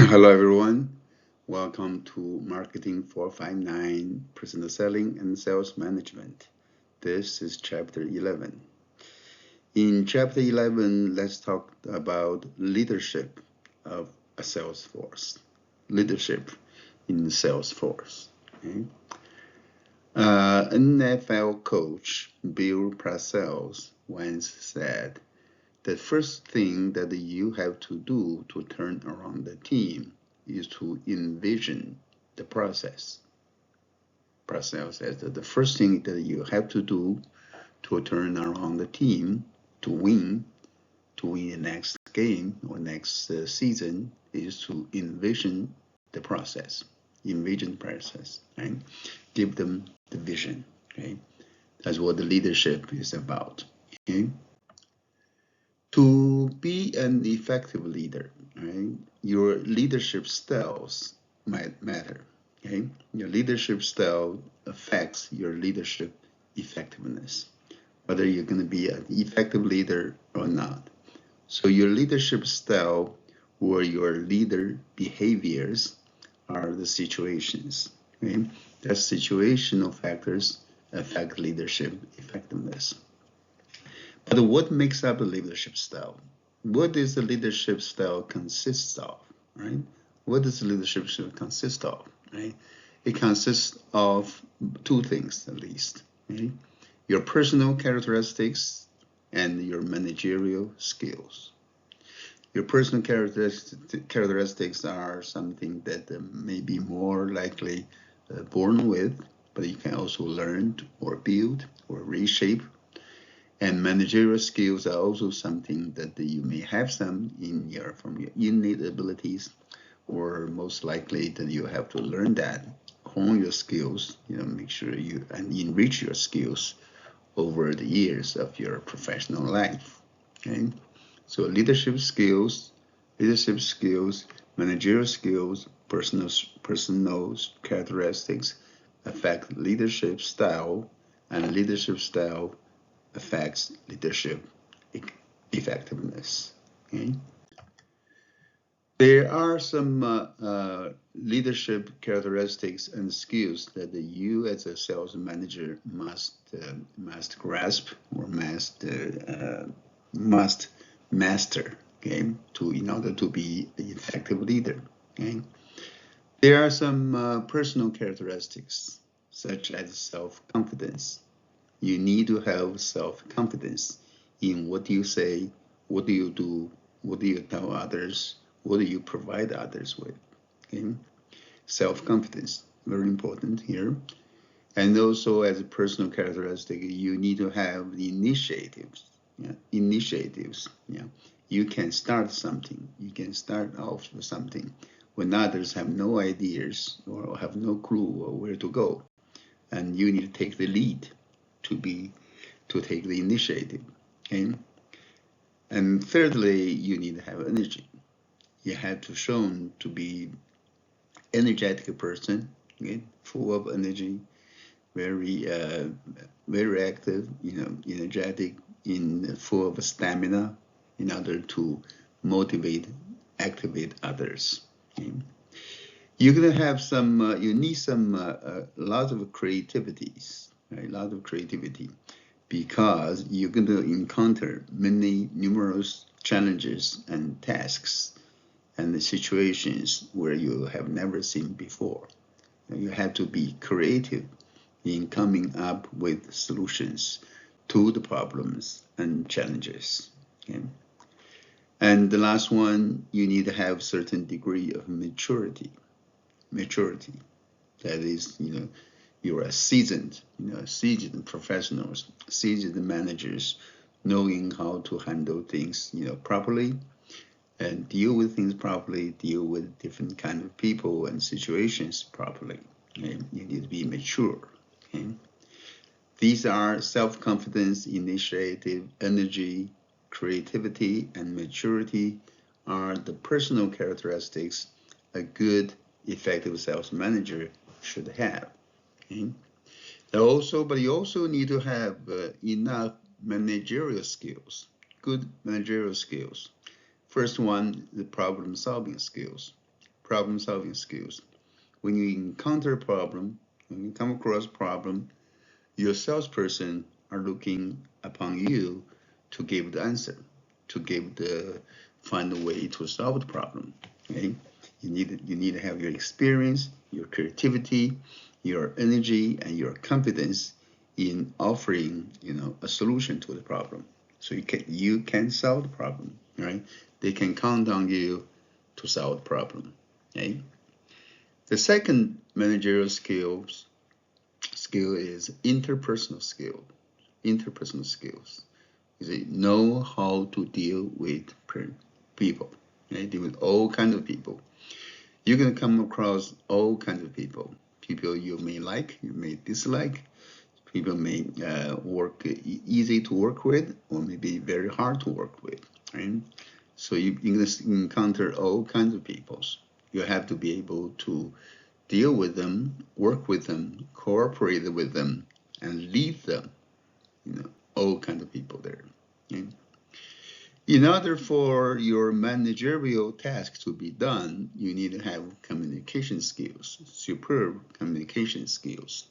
Hello, everyone. Welcome to Marketing 459, Personal Selling and Sales Management. This is Chapter 11. In Chapter 11, let's talk about leadership of a sales force. Leadership in sales force. Okay? NFL coach Bill Parcells once said, the first thing that you have to do to turn around the team is to envision the process. Parcells says that the first thing that you have to do to turn around the team to win the next game or next season is to envision the process. Envision the process, right? Give them the vision, okay? That's what the leadership is about, okay? To be an effective leader, right, your leadership styles might matter. Okay, your leadership style affects your leadership effectiveness, whether you're going to be an effective leader or not. So your leadership style or your leader behaviors are the situations. Okay, that situational factors affect leadership effectiveness. But what makes up a leadership style? What does the leadership style consist of, right? What does the leadership style consist of, right? It consists of two things at least, right? Your personal characteristics and your managerial skills. Your personal characteristics are something that may be more likely born with, but you can also learn or build or reshape. And managerial skills are also something that you may have some from your innate abilities, or most likely that you have to learn that, hone your skills, make sure you and enrich your skills over the years of your professional life. Okay, so leadership skills, managerial skills, personal characteristics affect leadership style, and leadership style affects leadership effectiveness. Okay? There are some leadership characteristics and skills that you as a sales manager must grasp or must master, okay, in order to be an effective leader. Okay? There are some personal characteristics such as self-confidence. You need to have self-confidence in what you say, what do you do, what do you tell others, what do you provide others with. Okay? Self-confidence, very important here. And also as a personal characteristic, you need to have the initiatives. Yeah? Initiatives. Yeah? You can start something. You can start off with something when others have no ideas or have no clue where to go. And you need to take the lead to take the initiative. Okay? And thirdly, you need to have energy. You have to shown to be energetic person, okay? Full of energy, very active, energetic, full of stamina in order to motivate, activate others. Okay? You're gonna have some. You need some lot of creativities, right? A lot of creativity, because you're going to encounter numerous challenges and tasks and the situations where you have never seen before. You have to be creative in coming up with solutions to the problems and challenges. Okay? And the last one, you need to have certain degree of maturity. That is, you're a seasoned professionals, seasoned managers, knowing how to handle things, properly, and deal with things properly, deal with different kind of people and situations properly. Okay? You need to be mature. Okay? These are self-confidence, initiative, energy, creativity, and maturity are the personal characteristics a good, effective sales manager should have. Okay? But you also need to have enough managerial skills, good managerial skills. First one, the problem-solving skills. problem-solving skills. When you encounter a problem, when you come across a problem, your salesperson are looking upon you to give the answer, to find a way to solve the problem. Okay? You need to have your experience, your creativity, your energy, and your confidence in offering, a solution to the problem. So you can solve the problem, right? They can count on you to solve the problem. Okay? The second managerial skill is interpersonal skill. Interpersonal skills. You know how to deal with people. Okay? Deal with all kinds of people. You're going to come across all kinds of people. People you may like, you may dislike. People may work easy to work with, or maybe very hard to work with. Right? So you're going to encounter all kinds of people. You have to be able to deal with them, work with them, cooperate with them, and lead them. All kinds of people there. Okay? In order for your managerial tasks to be done, you need to have communication skills, superb communication skills.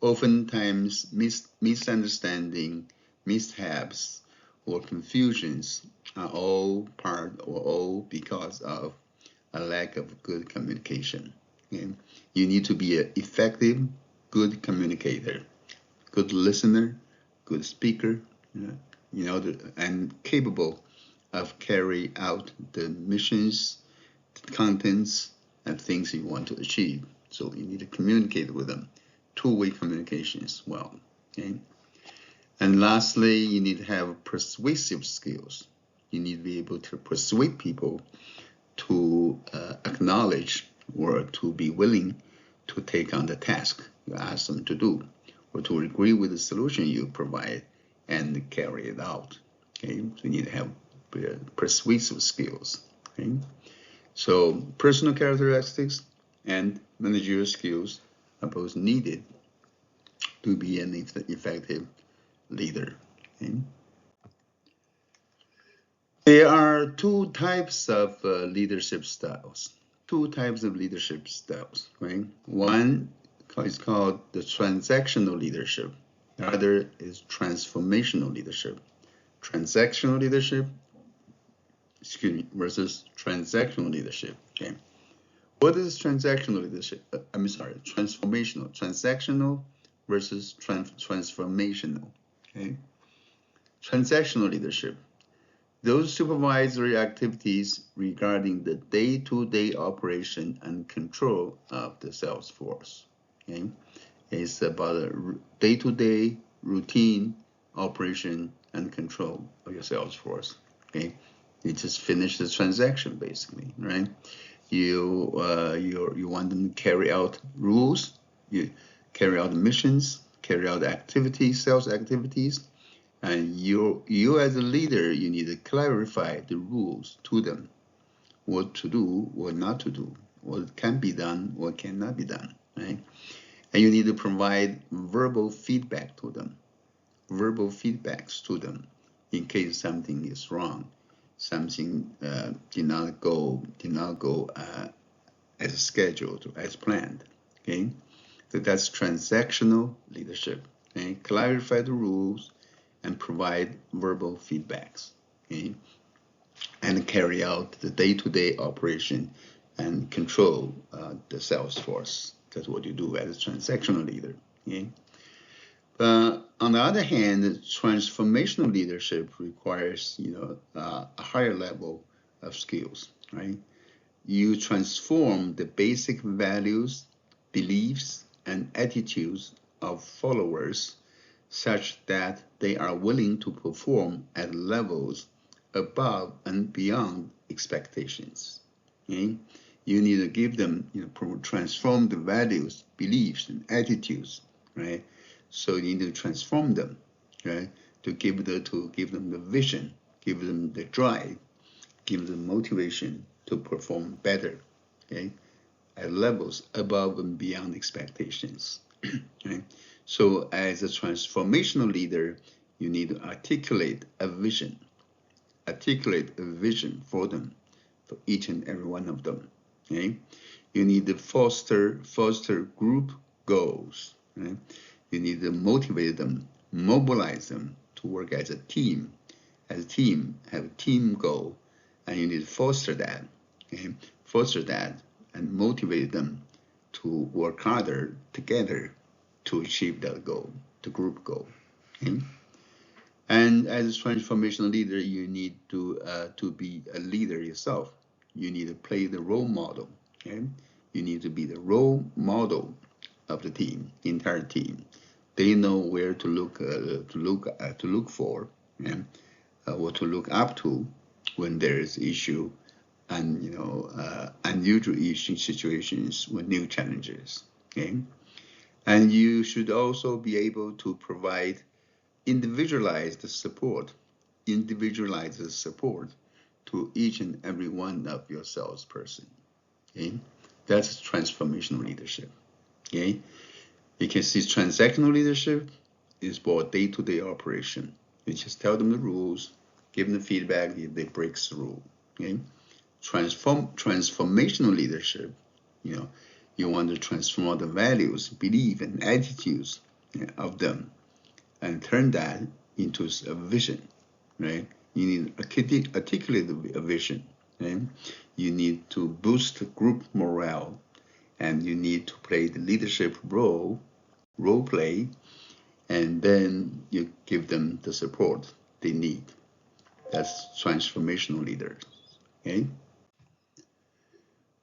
Oftentimes, misunderstanding, mishaps, or confusions are all because of a lack of good communication. Okay? You need to be an effective, good communicator, good listener, good speaker, and capable of carry out the missions, the contents, and things you want to achieve. So you need to communicate with them. Two-way communication as well. Okay? And lastly, you need to have persuasive skills. You need to be able to persuade people to acknowledge or to be willing to take on the task you ask them to do, or to agree with the solution you provide and carry it out. Okay? So you need to have persuasive skills. Okay? So personal characteristics and managerial skills are both needed to be an effective leader. Okay? There are two types of leadership styles. Two types of leadership styles. Right? One is called the transactional leadership. The other is transformational leadership. Transactional leadership, versus transactional leadership. Okay. What is transactional leadership? Transformational. Transactional versus transformational. Okay. Transactional leadership. Those supervisory activities regarding the day-to-day operation and control of the sales force. Okay. It's about a day-to-day routine operation and control of your sales force. Okay. You just finish the transaction, basically, right? You want them to carry out rules, you carry out missions, carry out activities, sales activities, and you as a leader, you need to clarify the rules to them, what to do, what not to do, what can be done, what cannot be done, right? And you need to provide verbal feedback to them, verbal feedbacks to them, in case something is wrong. Something did not go as scheduled, as planned. Okay, so that's transactional leadership. Okay, clarify the rules and provide verbal feedbacks. Okay, and carry out the day-to-day operation and control the sales force. That's what you do as a transactional leader. Okay. On the other hand, transformational leadership requires, a higher level of skills, right? You transform the basic values, beliefs, and attitudes of followers such that they are willing to perform at levels above and beyond expectations. Okay? You need to give them, transform the values, beliefs, and attitudes, right? So you need to transform them, right? To give them the vision, give them the drive, give them motivation to perform better, okay? At levels above and beyond expectations. Okay? So as a transformational leader, you need to articulate a vision for them, for each and every one of them. Okay? You need to foster group goals. Right? You need to motivate them, mobilize them to work as a team. As a team, have a team goal, and you need to foster that. Okay? Foster that and motivate them to work harder together to achieve that goal, the group goal. Okay? And as a transformational leader, you need to be a leader yourself. You need to play the role model. Okay? You need to be the role model of the team, the entire team. They know where to look for, and what to look up to when there is issue and unusual issue situations with new challenges. Okay, and you should also be able to provide individualized support, individualized support to each and every one of your salesperson. Okay, that's transformational leadership. Okay, you can see transactional leadership is for day-to-day operation. You just tell them the rules, give them the feedback if they break the rule. Okay, transformational leadership, you want to transform the values, belief, and attitudes of them and turn that into a vision, right? You need to articulate a vision, right? You need to boost group morale, and you need to play the leadership role play, and then you give them the support they need. That's transformational leaders, okay?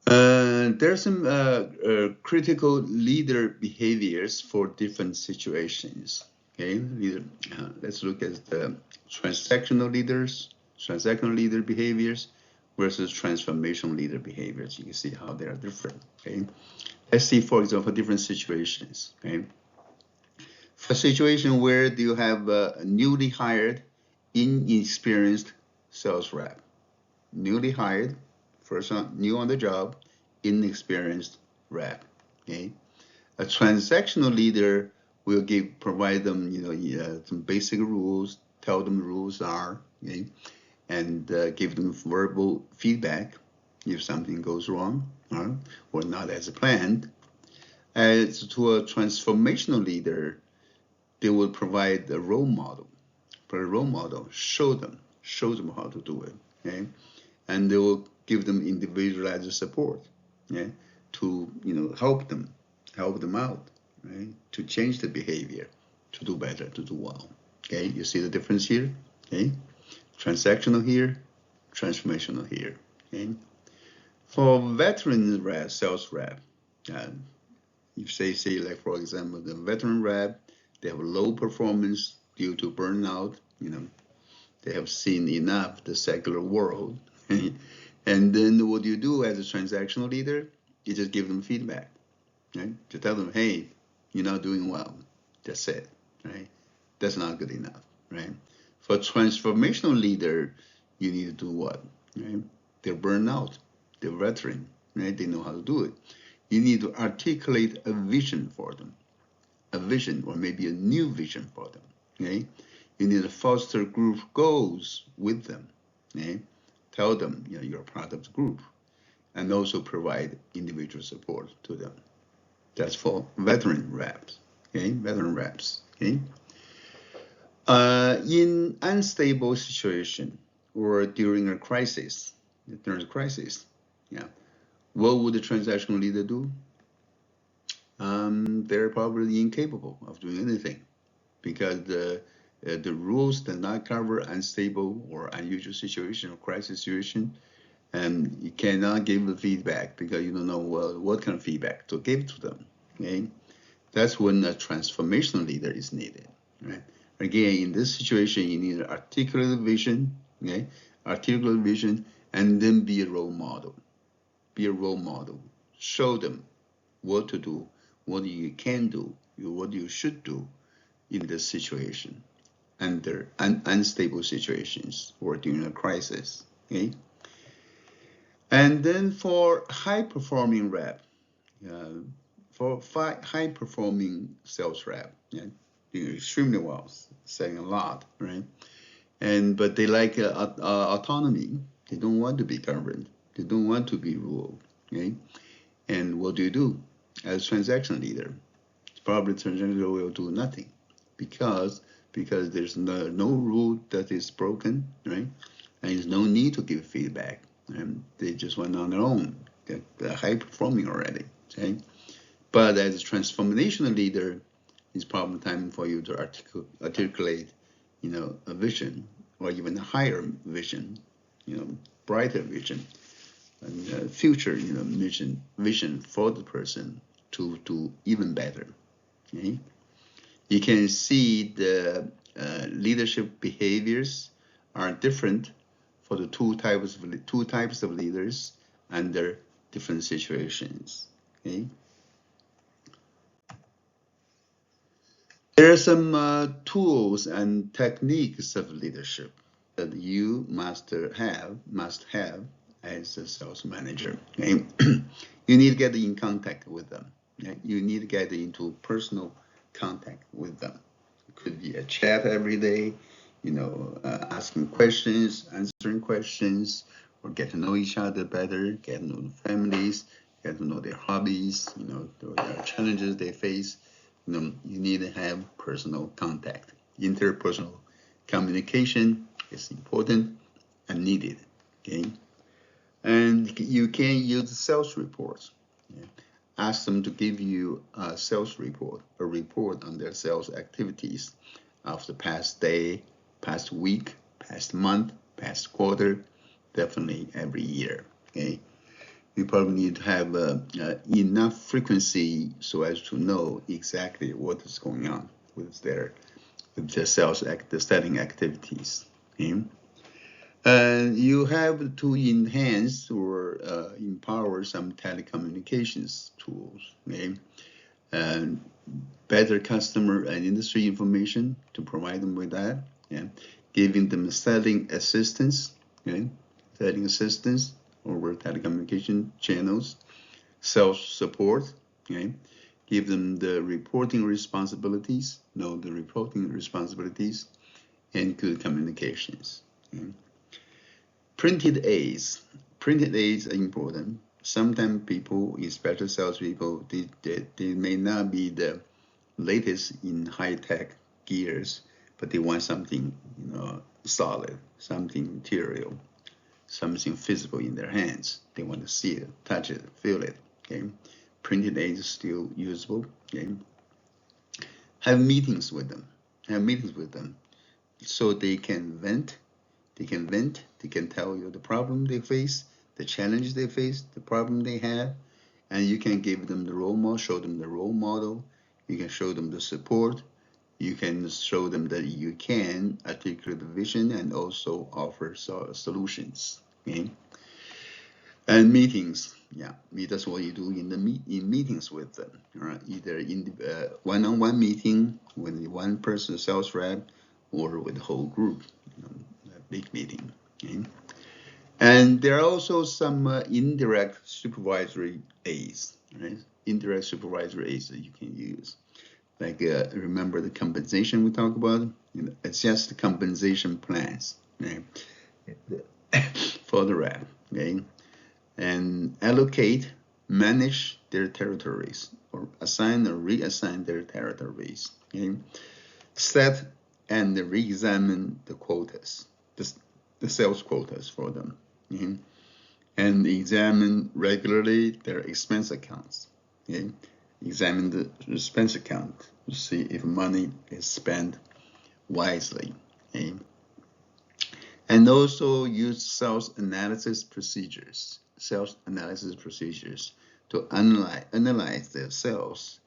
There's some critical leader behaviors for different situations. Okay, let's look at the transactional leader behaviors versus transformational leader behaviors. You can see how they are different. Okay, let's see, for example, different situations. Okay, for a situation where you have a newly hired, inexperienced sales rep, newly hired, first new on the job, inexperienced rep. Okay, a transactional leader will provide them, some basic rules, tell them the rules are, okay, and give them verbal feedback if something goes wrong or not as planned. As to a transformational leader, they will provide a role model. For a role model, show them how to do it. Okay, and they will give them individualized support, to help them out, right, to change the behavior, to do better, to do well. Okay, you see the difference here. Okay, transactional here, transformational here. Okay, for veteran rep, sales rep, if say like for example the veteran rep, they have low performance due to burnout. They have seen enough the secular world. And then what you do as a transactional leader, you just give them feedback, right? To tell them, hey, you're not doing well. That's it, right? That's not good enough, right? For a transformational leader, you need to do what, right? They're burned out, they're veteran, right? They know how to do it. You need to articulate a vision for them, a vision or maybe a new vision for them, okay? You need to foster group goals with them, okay? Tell them you're part of the group, and also provide individual support to them. That's for veteran reps, okay? Veteran reps, okay? In unstable situation or during a crisis, yeah, what would the transactional leader do? They're probably incapable of doing anything because the rules do not cover unstable or unusual situation or crisis situation, and you cannot give the feedback because you don't know what kind of feedback to give to them. Okay, that's when a transformational leader is needed. Right. Again, in this situation, you need an articulate vision. Okay, articulate vision, and then be a role model. Be a role model. Show them what to do, what you can do, what you should do in this situation, under unstable situations or during a crisis. Okay. And then for high performing rep, for high performing sales rep, doing extremely well, selling a lot, right? But they like autonomy. They don't want to be governed. They don't want to be ruled. Okay, and what do as transaction leader? Probably transaction leader will do nothing because there's no rule that is broken, right? And there's no need to give feedback. And they just went on their own. They're high performing already. Okay, but as a transformational leader, it's probably time for you to articulate, a vision or even a higher vision, brighter vision and future, vision for the person to do even better. Okay, you can see the leadership behaviors are different for the two types of leaders under different situations. Okay. There are some tools and techniques of leadership that you must have as a sales manager. Okay? You need to get in contact with them. Okay? You need to get into personal contact with them. It could be a chat every day, asking questions, answering questions, or get to know each other better, get to know the families, get to know their hobbies, their challenges they face. You need to have personal contact. Interpersonal communication is important and needed. Okay, and you can use sales reports. Okay? Ask them to give you a sales report, a report on their sales activities of the past day, past week, past month, past quarter, definitely every year. Okay. You probably need to have enough frequency so as to know exactly what is going on with their sales the selling activities. Okay? And you have to enhance or empower some telecommunications tools. Okay? And better customer and industry information to provide them with that. Yeah? Giving them selling assistance. Okay? Selling assistance over telecommunication channels, self-support, okay? Give them the reporting responsibilities, and good communications. Okay? Printed aids are important. Sometimes people, especially salespeople, they may not be the latest in high-tech gears, but they want something, solid, something material, something physical in their hands. They want to see it, touch it, feel it. Okay, printed aid is still usable. Okay, have meetings with them. So they can vent. They can tell you the problem they face, the challenge they face, the problem they have, and you can give them the role model, show them the role model. You can show them the support. You can show them that you can articulate the vision and also offer solutions. Okay. And meetings, yeah, that's what you do in meetings with them, right? Either in the one-on-one meeting with one person, sales rep, or with the whole group, a big meeting. Okay? And there are also some indirect supervisory aids, right? Indirect supervisory aids that you can use. Like remember the compensation we talked about? Adjust the compensation plans, right? For the rep, okay? And allocate, manage their territories, or assign or reassign their territories. Okay? Set and re-examine the quotas, the sales quotas for them. Okay? And examine regularly their expense accounts. Okay? Examine the expense account to see if money is spent wisely. Okay? And also use sales analysis procedures to analyze their sales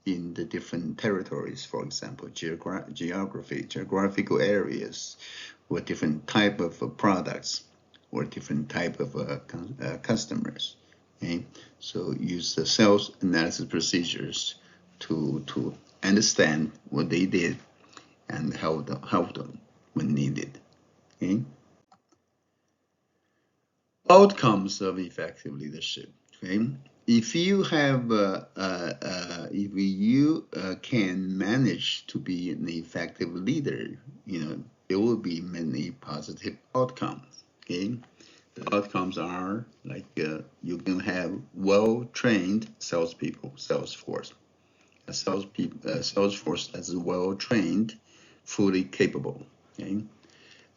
in the different territories, for example, geographical areas, or different type of products, or different type of customers. Okay? So use the sales analysis procedures to understand what they did and help them when needed. Okay? Outcomes of effective leadership. Okay, if you have, if you can manage to be an effective leader, there will be many positive outcomes. Okay, The outcomes are like you can have well-trained salespeople, sales force. A sales force that's well-trained, fully capable. Okay,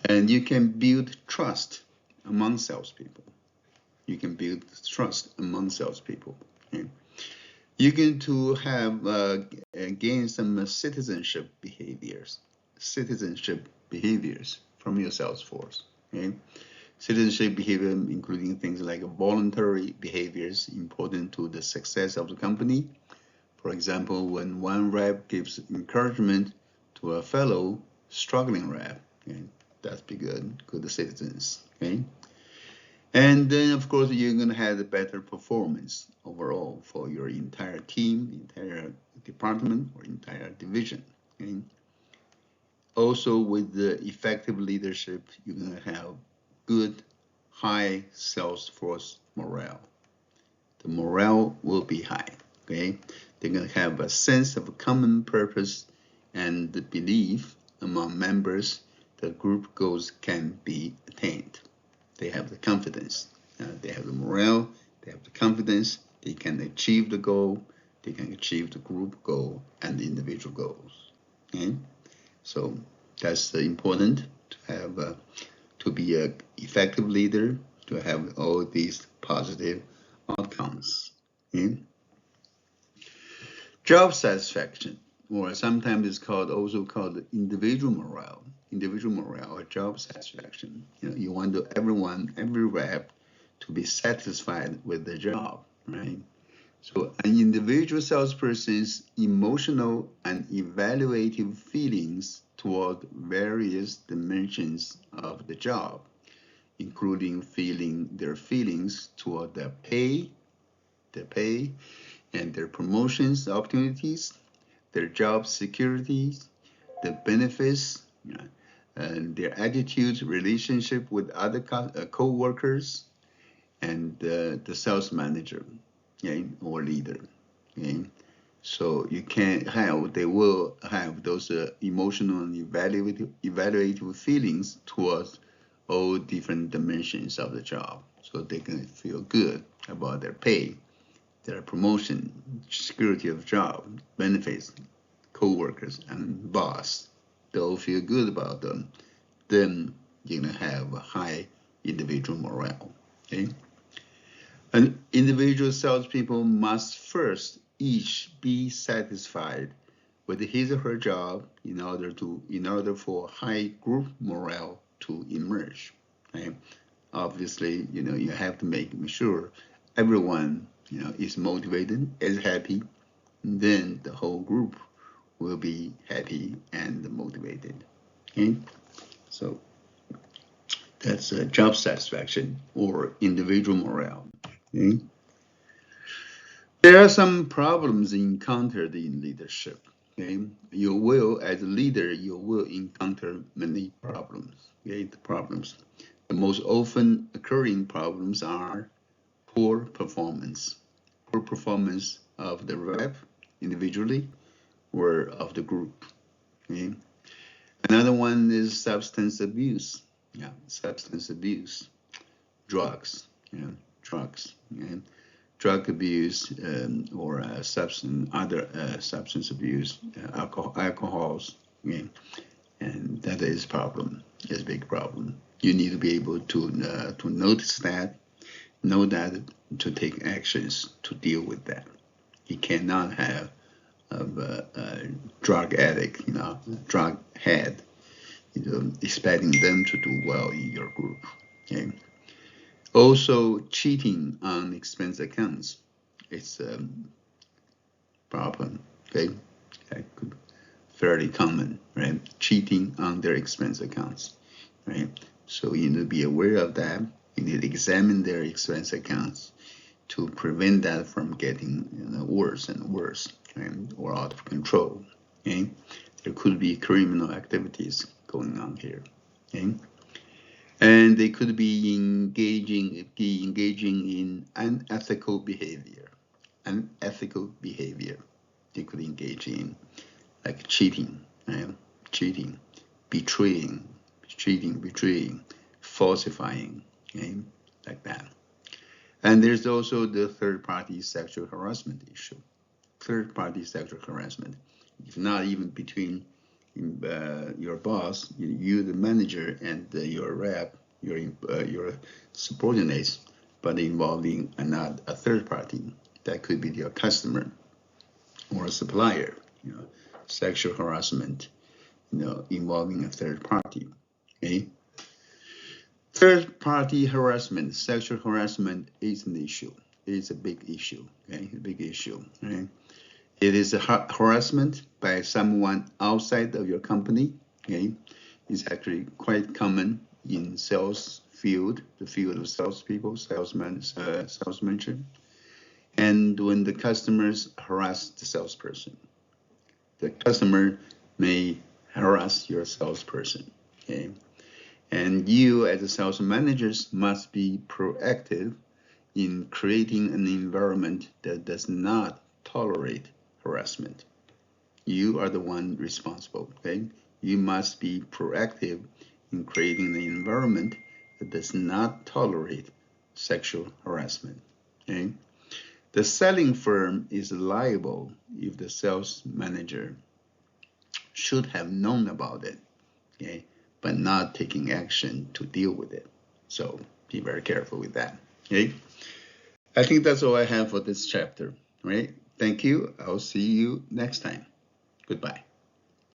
and you can build trust among salespeople. You can build trust among salespeople. Okay? You're going to have gain some citizenship behaviors from your sales force. Okay? Citizenship behavior, including things like voluntary behaviors important to the success of the company. For example, when one rep gives encouragement to a fellow struggling rep, okay, that's be good citizens. Okay, and then of course you're gonna have a better performance overall for your entire team, entire department, or entire division. Okay. Also, with the effective leadership, you're gonna have good, high sales force morale. The morale will be high. Okay, they're gonna have a sense of a common purpose and the belief among members that group goals can be attained. They have the confidence, they have the morale, they have the confidence, they can achieve the goal, they can achieve the group goal and the individual goals. Okay, so that's important to have to be an effective leader, to have all these positive outcomes. Okay? Job satisfaction, or sometimes it's also called individual morale. Individual morale or job satisfaction. You want every rep, to be satisfied with the job, right? So an individual salesperson's emotional and evaluative feelings toward various dimensions of the job, including their feelings toward their pay, and their promotions opportunities, their job securities, the benefits, and their attitudes, relationship with other co-workers, and the sales manager, okay, or leader. Okay? So they will have those emotional and evaluative feelings towards all different dimensions of the job. So they can feel good about their pay, their promotion, security of job, benefits, co-workers, and boss. They all feel good about them. Then you're gonna have a high individual morale. Okay. And individual salespeople must first each be satisfied with his or her job in order for high group morale to emerge. Okay? Obviously, you have to make sure everyone is motivated, is happy. Then the whole group will be happy and motivated. Okay, so that's job satisfaction or individual morale. Okay? There are some problems encountered in leadership. Okay? As a leader, you will encounter many problems. Okay? The most often occurring problems are poor performance of the rep individually or of the group. Okay? Another one is substance abuse. Yeah, substance abuse, drugs. Drugs. Okay? Drug abuse or other substance abuse, alcohols, okay? And that is problem. Is a big problem. You need to be able to notice that, know that, to take actions to deal with that. You cannot have a drug addict, drug head, expecting them to do well in your group. Okay. Also, cheating on expense accounts. It's a problem. Okay, fairly common, right? Cheating on their expense accounts, right? So you need to be aware of that. You need to examine their expense accounts to prevent that from getting worse and worse, right? Or out of control. Okay, there could be criminal activities going on here. Okay. And they could be engaging in unethical behavior. They could engage in, like cheating, right? Betraying, falsifying, okay? like that. And there's also the third-party sexual harassment issue. Third-party sexual harassment, if not even between your boss, you the manager, and your rep, your subordinates, but involving a third party. That could be your customer or a supplier. Sexual harassment, involving a third party. Okay. Third party harassment, sexual harassment is an issue. It is a big issue. Okay, a big issue. Right? It is a harassment by someone outside of your company. Okay, it's actually quite common in sales field, the field of salespeople, salesmanship. And when the customers harass the salesperson, the customer may harass your salesperson. Okay, and you as a sales managers must be proactive in creating an environment that does not tolerate harassment. You are the one responsible, okay? You must be proactive in creating an environment that does not tolerate sexual harassment, okay? The selling firm is liable if the sales manager should have known about it, okay, but not taking action to deal with it. So be very careful with that, okay? I think that's all I have for this chapter, right? Thank you. I'll see you next time. Goodbye.